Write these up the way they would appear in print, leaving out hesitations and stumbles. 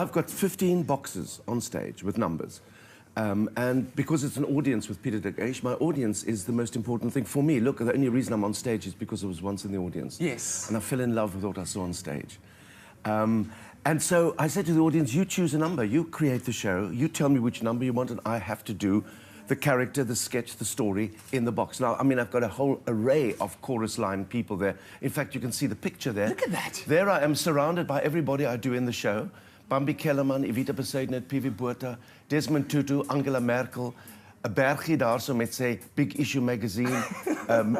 I've got 15 boxes on stage with numbers. And because it's an audience with Pieter-Dirk EISH, my audience is the most important thing for me. Look, the only reason I'm on stage is because I was once in the audience. Yes. And I fell in love with what I saw on stage. And so I said to the audience, you choose a number, you create the show, you tell me which number you want, and I have to do the character, the sketch, the story in the box. Now, I mean, I've got a whole array of chorus line people there. In fact, you can see the picture there. Look at that. There I am, surrounded by everybody I do in the show. Bambi Kellerman, Evita Bezuidenhout, P.V. Botha, Desmond Tutu, Angela Merkel, a Bergie daar so met sy Big Issue magazine,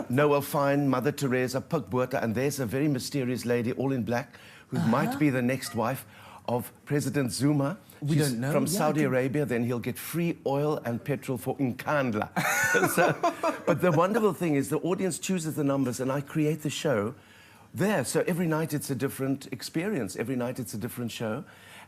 Noel Fine, Mother Teresa, Puk Botha, and there's a very mysterious lady, all in black, who might be the next wife of President Zuma. We don't know. From Saudi Arabia, then he'll get free oil and petrol for Nkandla. But the wonderful thing is the audience chooses the numbers and I create the show there. So every night it's a different experience. Every night it's a different show.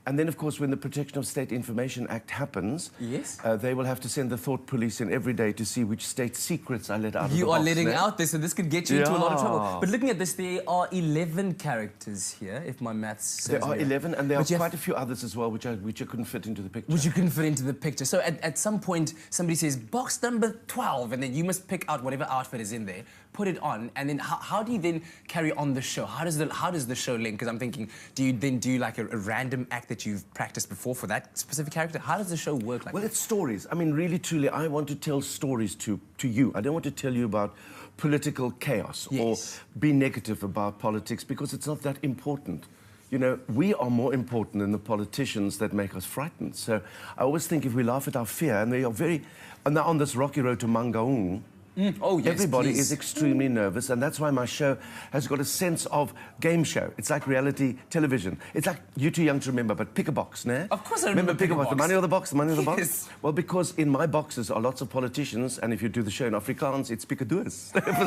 And then, of course, when the Protection of State Information Act happens, yes, they will have to send the thought police in every day to see which state secrets I let out of the box. You are letting out this, so this could get you into a lot of trouble. But looking at this, there are 11 characters here, if my maths serves There are me 11, and there are quite a few others as well, which I couldn't fit into the picture. Which you couldn't fit into the picture. So at some point, somebody says, box number 12, and then you must pick out whatever outfit is in there, put it on, and then how do you then carry on the show? How does the show link? Because I'm thinking, do you then do like a random act that you've practiced before for that specific character? How does the show work like that? Well, it's stories. I mean, really, truly, I want to tell stories to you. I don't want to tell you about political chaos or be negative about politics because it's not that important. You know, we are more important than the politicians that make us frightened. So I always think if we laugh at our fear, and they are very... And now on this rocky road to Mangaung, oh, yes, everybody is extremely nervous, and that's why my show has got a sense of game show. It's like reality television. It's like You're Too Young to Remember, but pick a box, né? Of course I remember pick a box. The money or the box, the money or the box? Yes. Well, because in my boxes are lots of politicians, and if you do the show in Afrikaans, it's pickadoors. Oh,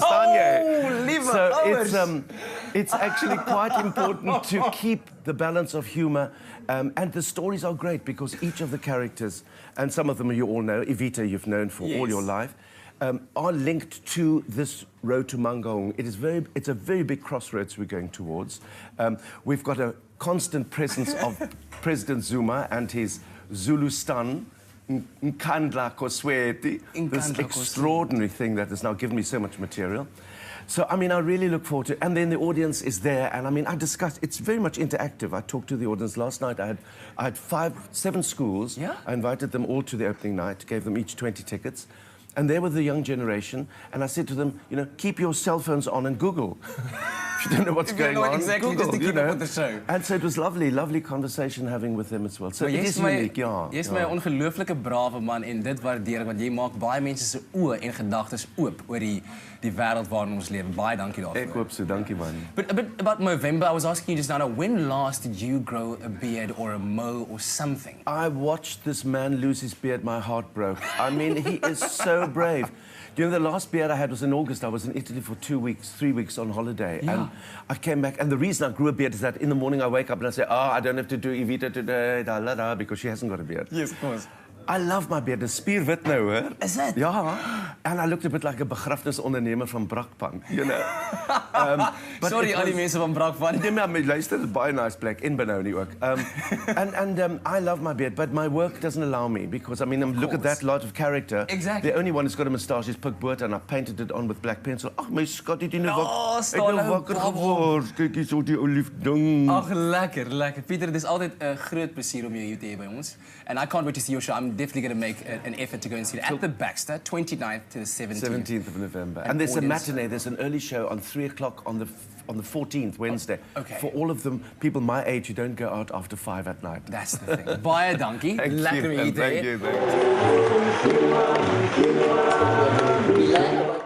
so it's actually quite important to keep the balance of humour, and the stories are great because each of the characters, and some of them you all know, Evita you've known for all your life, are linked to this road to Mangaung. It's a very big crossroads we're going towards. We've got a constant presence of President Zuma and his Zulustan, Nkandla Kosweti, this extraordinary thing that has now given me so much material. So, I mean, I really look forward to it. And then the audience is there, and I mean, it's very much interactive. I talked to the audience last night. I had 7 schools. Yeah. I invited them all to the opening night, gave them each 20 tickets. And they were the young generation, and I said to them, you know, keep your cell phones on and Google. If you don't know what's going on, exactly, Google, just to keep up with the show. And so it was lovely conversation having with them as well. So it is unique, ja. Jy's my ongelooflike brave man en dit waardeer ek want jy maak baie mense se oë en gedagtes oop oor die wêreld waarin ons lewe. Baie dankie daarvoor. Ek hoop so, dankie man. But a bit about Movember, I was asking you just now, when last did you grow a beard or a mo or something? I watched this man lose his beard, my heart broke. I mean, he is so brave. You know, the last beard I had was in August. I was in Italy for 2 weeks, 3 weeks on holiday. Yeah. And I came back, and the reason I grew a beard is that in the morning I wake up and I say, oh, I don't have to do Evita today, because she hasn't got a beard. Yes, of course. I love my beard. It's spierwit now, hoor. Is it? Yeah. And I looked a bit like a begrafenisondernemer from Brakpan, you know. Sorry, al die mense van Brakpan. Nee, maar luister, it's a baie nice plek in Benoni ook. I love my beard, but my work doesn't allow me because I mean, look at that lot of character. Exactly. The only one who's got a moustache is Puk Botha, and I painted it on with black pencil. Ag, my skat, het jy nou wakker geword? Kyk hier so die olief ding. Ag, lekker. Pieter, dit is altyd 'n groot plesier om jou hier te hê by ons. And I can't wait to see your show. I'm definitely going to make an effort to go and see it at the Baxter, 29th to the 17th. 17th of November. And there's a matinee, there's an early show on 3 o'clock on the 14th, Wednesday. Okay. For all of them, people my age who don't go out after 5 at night. That's the thing. Baie dankie. Lekker om hier te hê. Thank you.